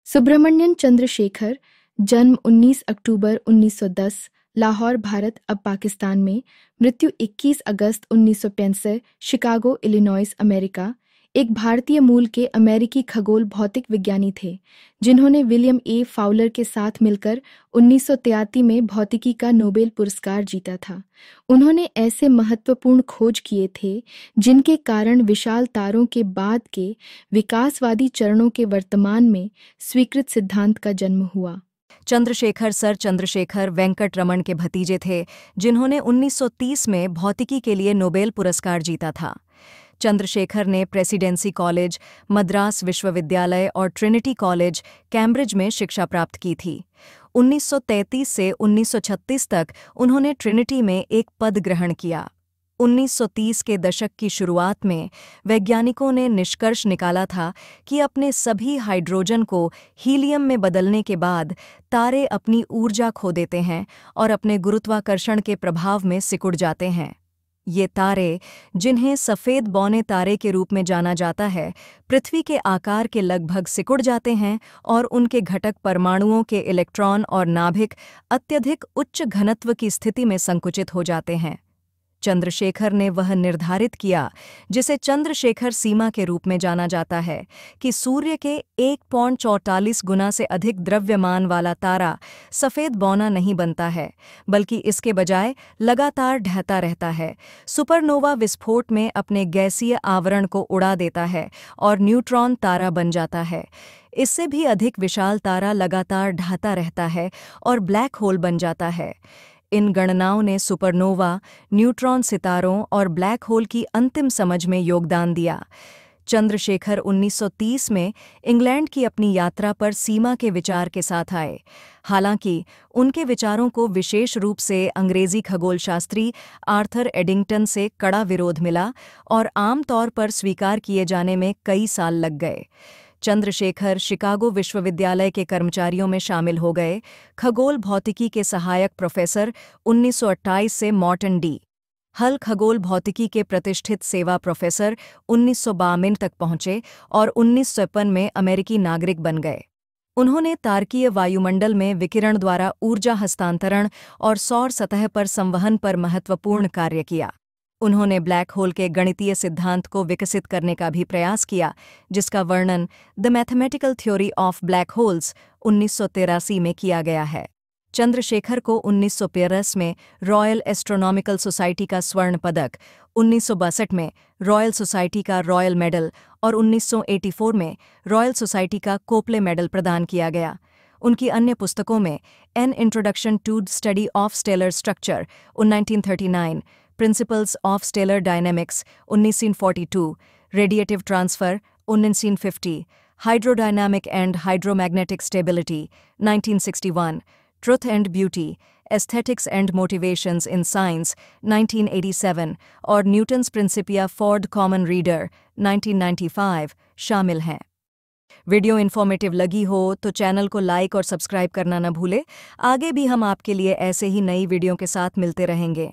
सुब्रमण्यन चंद्रशेखर, जन्म 19 अक्टूबर 1910, लाहौर, भारत अब पाकिस्तान में, मृत्यु 21 अगस्त 1965, शिकागो, इलिनॉइस, अमेरिका, एक भारतीय मूल के अमेरिकी खगोल भौतिक विज्ञानी थे जिन्होंने विलियम ए फाउलर के साथ मिलकर 1983 में भौतिकी का नोबेल पुरस्कार जीता था। उन्होंने ऐसे महत्वपूर्ण खोज किए थे जिनके कारण विशाल तारों के बाद के विकासवादी चरणों के वर्तमान में स्वीकृत सिद्धांत का जन्म हुआ। चंद्रशेखर सर चंद्रशेखर वेंकट रमन के भतीजे थे जिन्होंने 1930 में भौतिकी के लिए नोबेल पुरस्कार जीता था। चंद्रशेखर ने प्रेसिडेंसी कॉलेज, मद्रास विश्वविद्यालय और ट्रिनिटी कॉलेज, कैम्ब्रिज में शिक्षा प्राप्त की थी। 1933 से 1936 तक उन्होंने ट्रिनिटी में एक पद ग्रहण किया। 1930 के दशक की शुरुआत में वैज्ञानिकों ने निष्कर्ष निकाला था कि अपने सभी हाइड्रोजन को हीलियम में बदलने के बाद तारे अपनी ऊर्जा खो देते हैं और अपने गुरुत्वाकर्षण के प्रभाव में सिकुड़ जाते हैं। ये तारे, जिन्हें सफ़ेद बौने तारे के रूप में जाना जाता है, पृथ्वी के आकार के लगभग सिकुड़ जाते हैं और उनके घटक परमाणुओं के इलेक्ट्रॉन और नाभिक अत्यधिक उच्च घनत्व की स्थिति में संकुचित हो जाते हैं। चंद्रशेखर ने वह निर्धारित किया जिसे चंद्रशेखर सीमा के रूप में जाना जाता है कि सूर्य के 1.44 गुना से अधिक द्रव्यमान वाला तारा सफ़ेद बौना नहीं बनता है, बल्कि इसके बजाय लगातार ढहता रहता है, सुपरनोवा विस्फोट में अपने गैसीय आवरण को उड़ा देता है और न्यूट्रॉन तारा बन जाता है। इससे भी अधिक विशाल तारा लगातार ढहता रहता है और ब्लैक होल बन जाता है। इन गणनाओं ने सुपरनोवा, न्यूट्रॉन सितारों और ब्लैक होल की अंतिम समझ में योगदान दिया। चंद्रशेखर 1930 में इंग्लैंड की अपनी यात्रा पर सीमा के विचार के साथ आए। हालांकि उनके विचारों को विशेष रूप से अंग्रेजी खगोलशास्त्री आर्थर एडिंगटन से कड़ा विरोध मिला और आम तौर पर स्वीकार किए जाने में कई साल लग गए। चंद्रशेखर शिकागो विश्वविद्यालय के कर्मचारियों में शामिल हो गए। खगोल भौतिकी के सहायक प्रोफेसर 1928 से मॉर्टन डी हल खगोल भौतिकी के प्रतिष्ठित सेवा प्रोफेसर 1952 तक पहुंचे और 1953 में अमेरिकी नागरिक बन गए। उन्होंने तारकीय वायुमंडल में विकिरण द्वारा ऊर्जा हस्तांतरण और सौर सतह पर संवहन पर महत्वपूर्ण कार्य किया। उन्होंने ब्लैक होल के गणितीय सिद्धांत को विकसित करने का भी प्रयास किया, जिसका वर्णन the mathematical theory of black holes 1983 में किया गया है। चंद्रशेखर को 1952 में रॉयल एस्ट्रोनॉमिकल सोसाइटी का स्वर्ण पदक, 1962 में रॉयल सोसाइटी का रॉयल मेडल और 1984 में रॉयल सोसाइटी का कोपले मेडल प्रदान किया गया। उनकी अन्य पुस्तकों में an introduction to study of stellar structure 1939, principles of stellar dynamics 1942, radiative transfer 1950, hydrodynamic and hydromagnetic stability 1961, truth and beauty, aesthetics and motivations in science 1987 और Newton's Principia for the common reader 1995 शामिल हैं। Video informative लगी हो तो channel को like और subscribe करना न भूले। आगे भी हम आपके लिए ऐसे ही नई वीडियो के साथ मिलते रहेंगे।